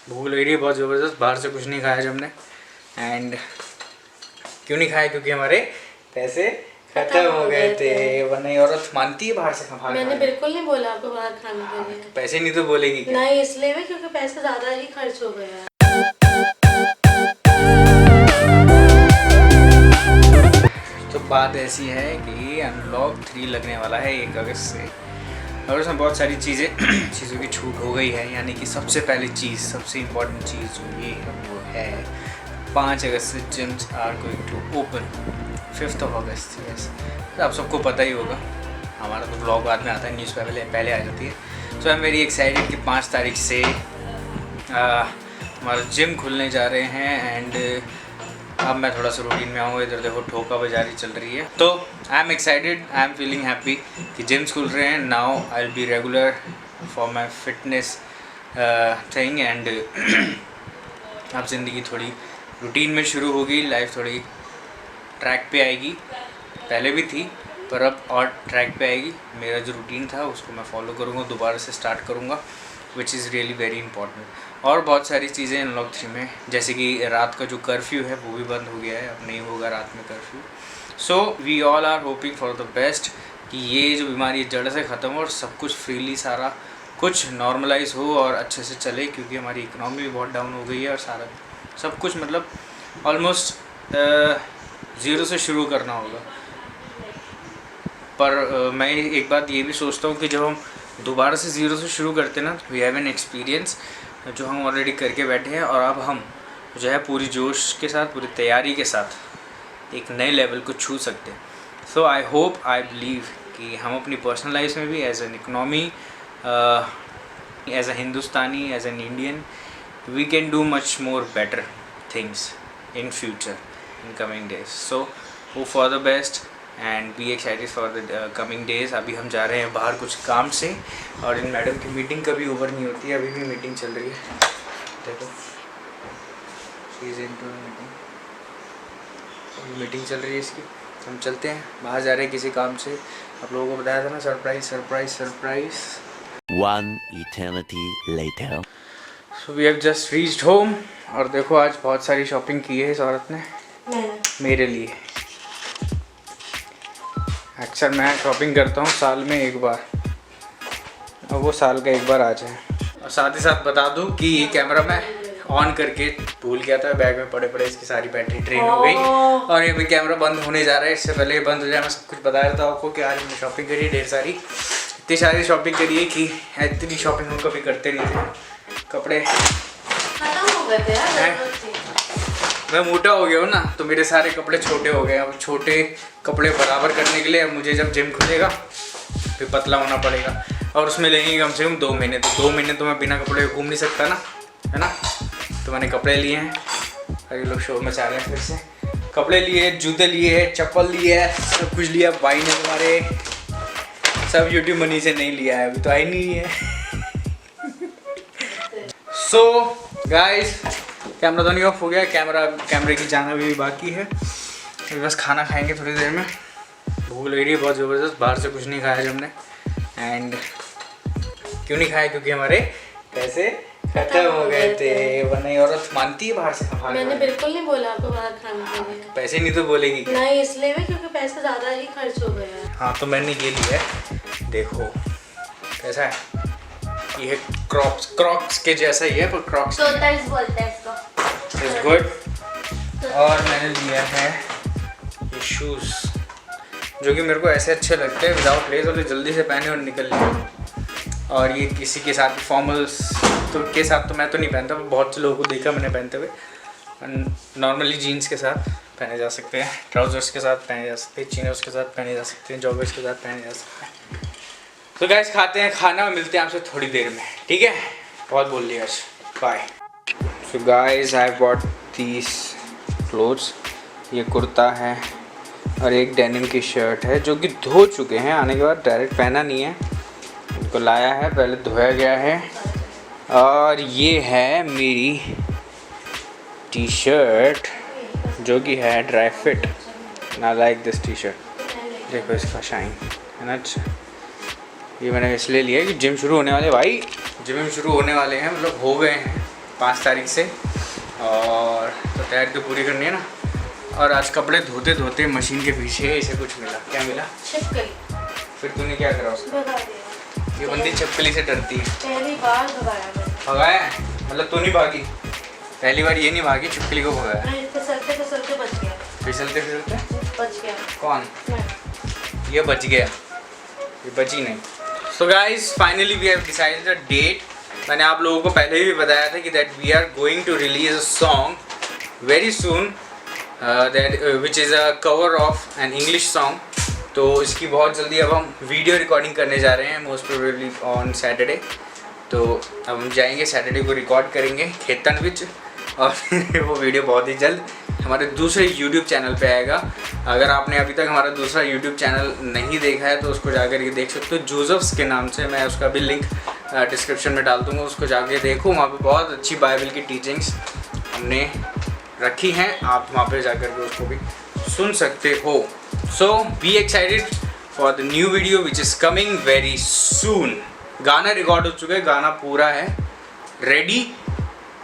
भूख लग रही है बहुत ज़बरदस्त। बाहर से कुछ नहीं खाया जब हमने। एंड क्यों नहीं खाया? क्योंकि हमारे पैसे खत्म हो गए थे। वरना ये औरत मानती है बाहर से खा। मैंने बिल्कुल नहीं बोला आपको बाहर खाने के लिए। पैसे नहीं तो बोलेगी क्या? नहीं, इसलिए भी क्योंकि पैसे ज़्यादा ही खर्च हो गए हैं। तो बात ऐसी है कि अनलॉक 3 लगने वाला है 1 अगस्त से, और उसमें बहुत सारी चीज़ों की छूट हो गई है। यानी कि सबसे पहली चीज़, सबसे इम्पोर्टेंट चीज़ जो ये है वो है 5 अगस्त से gyms are going to open. 5th of August, yes. तो आप सबको पता ही होगा, हमारा तो ब्लॉग बाद में आता है, न्यूज़ पहले आ जाती है। सो आई एम वेरी एक्साइटेड कि 5 तारीख से हमारा जिम खुलने जा रहे हैं। एंड अब मैं थोड़ा सा रूटीन में आऊँगा। इधर देखो ठोका बाजारी चल रही है। तो I am excited, I am feeling happy कि जिम्स खुल रहे हैं। Now I will be regular for my fitness thing. And अब ज़िंदगी थोड़ी रूटीन में शुरू होगी, लाइफ थोड़ी ट्रैक पे आएगी। पहले भी थी पर अब और ट्रैक पे आएगी। मेरा जो रूटीन था उसको मैं फॉलो करूँगा, दोबारा से स्टार्ट करूँगा, which is really very important. और बहुत सारी चीज़ें अनलॉक 3 में, जैसे कि रात का जो कर्फ्यू है वो भी बंद हो गया है, अब नहीं होगा रात में curfew. So we all are hoping for the best कि ये जो बीमारी जड़ से ख़त्म हो और सब कुछ फ्रीली सारा कुछ नॉर्मलाइज हो और अच्छे से चले, क्योंकि हमारी इकोनॉमी भी बहुत डाउन हो गई है और सारा सब कुछ मतलब ऑलमोस्ट ज़ीरो से शुरू करना होगा। पर मैं एक बात ये भी सोचता हूँ कि जब हम दोबारा से ज़ीरो से शुरू करते हैं ना, वी हैव एन एक्सपीरियंस जो हम ऑलरेडी करके बैठे हैं, और अब हम जो है पूरी जोश के साथ, पूरी तैयारी के साथ एक नए लेवल को छू सकते हैं। सो आई होप, आई बिलीव कि हम अपनी पर्सनल लाइफ में भी as an economy, as a Hindustani, as an Indian, we can do much more better things in future, in coming days. So hope for the best and be excited for the coming days. अभी हम जा रहे हैं बाहर कुछ काम से, और इन मैडम की मीटिंग कभी ओवर नहीं होती है। अभी भी मीटिंग चल रही है, देखो she is into meeting, meeting चल रही है इसकी। हम चलते हैं, बाहर जा रहे हैं किसी काम से। आप लोगों को बताया था ना, surprise surprise surprise. One eternity later. So we have just reached home, और देखो आज बहुत सारी शॉपिंग की है इस औरत ने मेरे लिए। अक्सर मैं शॉपिंग करता हूँ साल में एक बार, और वो साल का एक बार आ जाए। और साथ ही साथ बता दूँ कि ये कैमरा मैं ऑन करके भूल गया था, बैग में पड़े पड़े इसकी सारी बैटरी ड्रेन हो गई, और ये भी कैमरा बंद होने जा रहा है। इससे पहले ये बंद हो जाए मैं सब कुछ बता रहा था आपको कि आज हमने शॉपिंग करी है ढेर सारी। इतनी सारी शॉपिंग करी है कि इतनी शॉपिंग हम कभी करते नहीं थे। कपड़े खत्म हो गए थे यार, मैं मोटा हो गया हूँ ना, तो मेरे सारे कपड़े छोटे हो गए। अब छोटे कपड़े बराबर करने के लिए अब मुझे जब जिम खुलेगा फिर पतला होना पड़ेगा, और उसमें लगेंगे कम से कम 2 महीने। तो 2 महीने तो मैं बिना कपड़े घूम नहीं सकता ना, है ना। तो मैंने कपड़े लिए हैं, और ये लोग शो मचा रहे हैं फिर से। कपड़े लिए, जूते लिए, चप्पल लिए, सब कुछ लिया। भाई ने तुम्हारे सब यूट्यूब मनी से नहीं लिया है, अभी तो आई नहीं है। सो गाइस, कैमरा तो नहीं ऑफ हो गया, कैमरे की जाना भी बाकी है। अभी बस खाना खाएंगे थोड़ी देर में। भूख लग रही है बहुत ज़बरदस्त, बाहर से कुछ नहीं खाया जब हमने। एंड क्यों नहीं खाया? क्योंकि हमारे पैसे खत्म हो गए थे। वरना ये औरत मानती है बाहर से खा। मैंने बिल्कुल नहीं बोला आपको बाहर खाने के लिए। पैसे नहीं तो बोलेगी क्या? नहीं, इसलिए भी क्योंकि पैसे ज़्यादा ही खर्च हो गए हैं। हाँ, तो मैंने ये लिया है, देखो कैसा है। ये है क्रॉक्स के जैसा ही है, पर क्रॉक्स बोलते हैं इसको। Is good. और मैंने लिया है ये शूज़, जो कि मेरे को ऐसे अच्छे लगते हैं, विदाउट लेस वाले, जल्दी से पहने और निकल लिए। और ये किसी के साथ फॉर्मल्स तो के साथ तो मैं तो नहीं पहनता, पर बहुत से लोगों को देखा मैंने पहनते हुए। नॉर्मली जीन्स के साथ पहने जा सकते हैं, ट्राउजर्स के साथ पहने जा सकते हैं, चिनोस के साथ पहने जा सकते हैं, जॉगर्स के साथ पहने जा सकते हैं। तो गाइस खाते हैं खाना, मिलते हैं आपसे थोड़ी देर में, ठीक है। बहुत बोल लिया आज, bye. So guys, I bought these clothes. ये कुर्ता है और एक डेनिम की शर्ट है, जो कि धो चुके हैं आने के बाद, डायरेक्ट पहना नहीं है, इनको लाया है, पहले धोया गया है। और ये है मेरी टी शर्ट, जो कि है ड्राई फिट। ना लाइक दिस टी शर्ट, देखो इसका शाइन है ना। अच्छा, ये मैंने इसलिए लिया कि जिम शुरू होने वाले, भाई जिम शुरू होने वाले हैं, मतलब हो गए हैं 5 तारीख से, और तो तैयारी तो पूरी करनी है ना। और आज कपड़े धोते धोते मशीन के पीछे इसे कुछ मिला। क्या मिला? छिपकली। फिर तूने क्या करा उसको? भगा दिया। ये बंदी छिपकली से डरती है। पहली बार भगाया मैंने। भगाया? मतलब तू नहीं भागी? पहली बार ये नहीं भागी, छिपकली को भगाया। नहीं, फिसलते फिसलते बच गया। फिसलते फिसलते बच गया। कौन? मैं। ये बच गया, ये बची नहीं। So guys finally we have decided a date. मैंने आप लोगों को पहले भी बताया था कि that we are going to release a song very soon, that which is a cover of an English song. तो इसकी बहुत जल्दी अब हम वीडियो रिकॉर्डिंग करने जा रहे हैं, मोस्ट प्रोबेबली ऑन सैटरडे। तो अब हम जाएंगे सैटरडे को रिकॉर्ड करेंगे खेतन विच, और फिर वो वीडियो बहुत ही जल्द हमारे दूसरे YouTube चैनल पे आएगा। अगर आपने अभी तक हमारा दूसरा YouTube चैनल नहीं देखा है तो उसको जाकर के देख सकते हो, जोसेफ्स के नाम से। मैं उसका भी लिंक डिस्क्रिप्शन में डाल दूँगा, उसको जाके देखो। वहाँ पे बहुत अच्छी बाइबल की टीचिंग्स हमने रखी हैं, आप वहाँ पे जाकर के उसको भी सुन सकते हो। So be excited for the new video which is coming very soon. गाना रिकॉर्ड हो चुका है, गाना पूरा है रेडी।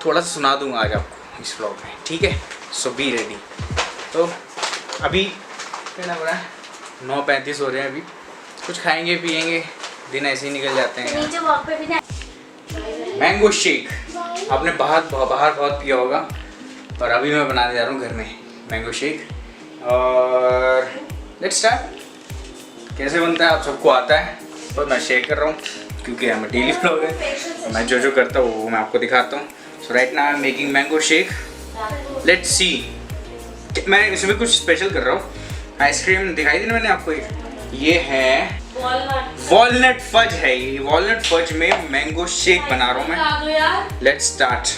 थोड़ा सा सुना दूंगा आज आपको इस व्लॉग में, ठीक है? सो बी रेडी। तो अभी कितना बड़ा है? 9:35 हो रहे हैं। अभी कुछ खाएंगे पिएंगे, दिन ऐसे ही निकल जाते हैं। नीचे वॉक पे भी नहीं। मैंगो शेक आपने बाहर बहुत पिया होगा, और अभी मैं बनाने जा रहा हूँ घर में मैंगो शेक। और लेट्स स्टार्ट। कैसे बनता है आप सबको आता है, पर मैं शेयर कर रहा हूँ क्योंकि हम डेली व्लॉग है। मैं जो जो करता हूँ वो मैं आपको दिखाता हूँ। So right now I am making mango shake. Let's see. मैं इसमें कुछ स्पेशल कर रहा हूँ। आइसक्रीम दिखाई दी ना मैंने आपको, ये है वॉलनट फज है। ये वॉलनट फज में मैंगो शेक बना रहा हूँ मैं। Let's start.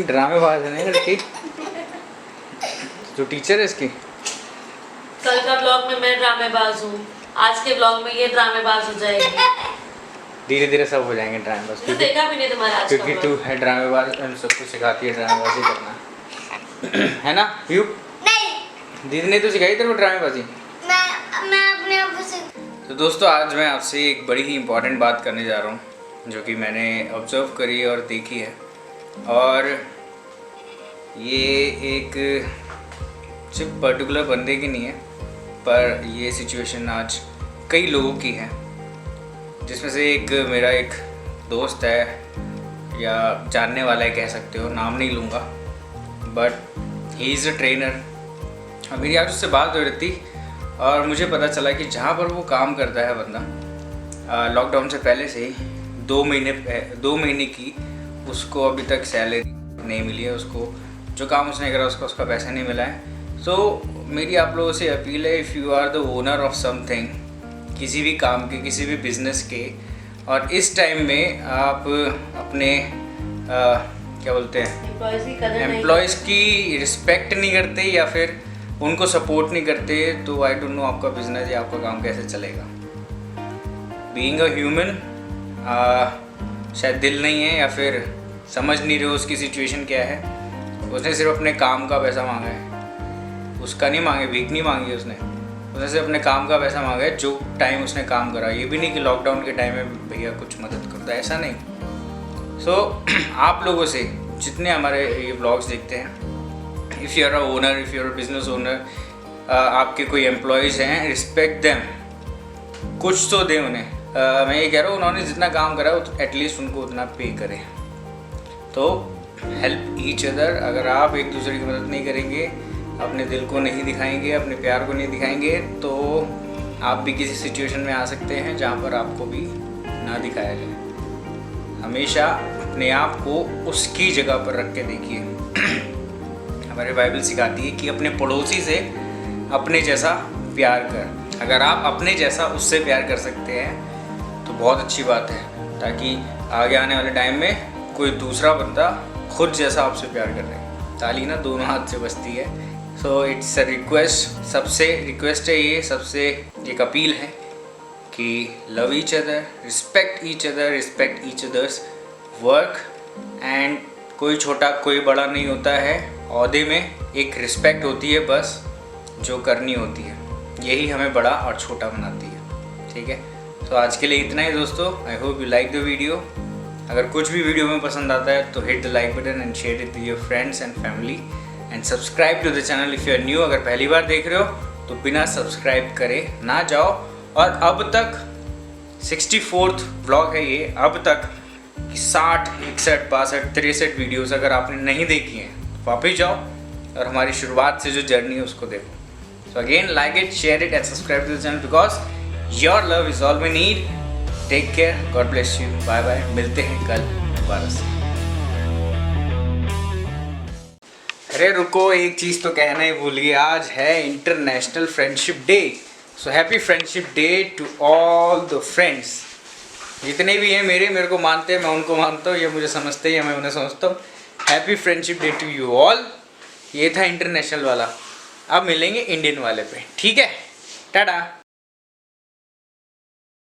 ड्रामेबाज है नहीं लड़की, जो टीचर है इसकी। कल का ब्लॉग में मैं ड्रामेबाज हूँ, आज के ब्लॉग में ये ड्रामेबाज हो जाएगी। धीरे धीरे सब हो जाएंगे ड्रामेबाज। तो देखा भी नहीं तुम्हारा आज क्योंकि तू है ड्रामेबाज, सब कुछ सिखाती है ड्रामेबाजी करना, है ना यू? नहीं, दीदी ने तो सिखाई तेरे को ड्रामेबाजी। मैं अपने आप से। तो दोस्तों आज मैं आपसे एक बड़ी ही इम्पोर्टेंट बात करने जा रहा हूँ, जो कि मैंने ऑब्जर्व करी और देखी है। और ये एक सिर्फ पर्टिकुलर बंदे की नहीं है, पर ये सिचुएशन आज कई लोगों की है, जिसमें से एक मेरा एक दोस्त है, या जानने वाला है कह सकते हो, नाम नहीं लूँगा, but he is a trainer. मेरी आज उससे बात हो रही थी और मुझे पता चला कि जहाँ पर वो काम करता है बंदा, लॉकडाउन से पहले से ही 2 महीने की उसको अभी तक सैलरी नहीं मिली है। उसको जो काम उसने करा उसका पैसा नहीं मिला है। सो मेरी आप लोगों से अपील है, if you are the owner of something, किसी भी काम के, किसी भी बिजनेस के, और इस टाइम में आप अपने क्या बोलते हैं, एम्प्लॉयज़ की रिस्पेक्ट नहीं करते या फिर उनको सपोर्ट नहीं करते, तो आई डोंट नो आपका बिजनेस या आपका काम कैसे चलेगा। बीइंग अ ह्यूमन, शायद दिल नहीं है या फिर समझ नहीं रहे हो उसकी सिचुएशन क्या है। उसने सिर्फ अपने काम का पैसा मांगा है, उसका नहीं मांगे, भीख नहीं मांगी उसने सिर्फ अपने काम का पैसा मांगा है, जो टाइम उसने काम करा। ये भी नहीं कि लॉकडाउन के टाइम में भैया कुछ मदद करता है, ऐसा नहीं। सो आप लोगों से जितने हमारे ये ब्लॉग्स देखते हैं, if you are a owner, if you are a business owner, आपके कोई एम्प्लॉयज़ हैं, रिस्पेक्ट देम, कुछ तो दें उन्हें। मैं ये कह रहा हूँ, उन्होंने जितना काम करा एटलीस्ट उनको उतना पे करें। तो हेल्प ईच अदर। अगर आप एक दूसरे की मदद नहीं करेंगे, अपने दिल को नहीं दिखाएंगे, अपने प्यार को नहीं दिखाएंगे, तो आप भी किसी सिचुएशन में आ सकते हैं जहाँ पर आपको भी ना दिखाया जाए। हमेशा अपने आप को उसकी जगह पर रख के देखिए। हमारी बाइबल सिखाती है कि अपने पड़ोसी से अपने जैसा प्यार कर। अगर आप अपने जैसा उससे प्यार कर सकते हैं तो बहुत अच्छी बात है, ताकि आगे आने वाले टाइम में कोई दूसरा बंदा खुद जैसा आपसे प्यार कर रहे हैं। ताली ना दोनों हाथ से बजती है। सो इट्स अ रिक्वेस्ट, सबसे रिक्वेस्ट है ये, सबसे एक अपील है कि love each other, respect each other, respect each others work. And कोई छोटा कोई बड़ा नहीं होता है, ओहदे में एक रिस्पेक्ट होती है बस, जो करनी होती है, यही हमें बड़ा और छोटा बनाती है। ठीक है, तो आज के लिए इतना ही दोस्तों। I hope you like the video. अगर कुछ भी वीडियो में पसंद आता है तो hit the like button and share it with your friends and family and subscribe to the channel if you are new. अगर पहली बार देख रहे हो तो बिना सब्सक्राइब करे ना जाओ। और अब तक 64th व्लॉग है ये, अब तक 60, 61, 62, 63 वीडियोस अगर आपने नहीं देखी हैं तो वापस जाओ और हमारी शुरुआत से जो जर्नी है उसको देखो। So again like it, share it and subscribe to the channel because your love is all we need. Take care, God bless you, bye bye, मिलते हैं कल दोबारा से। अरे रुको, एक चीज़ तो कहना ही भूल गया, आज है international friendship day. So happy friendship day to all the friends, जितने भी हैं मेरे को मानते हैं, मैं उनको मानता हूँ, ये मुझे समझते हैं, मैं उन्हें समझता हूँ। Happy friendship day to you all. ये था इंटरनेशनल वाला, अब मिलेंगे इंडियन वाले पे। ठीक है, टाटा।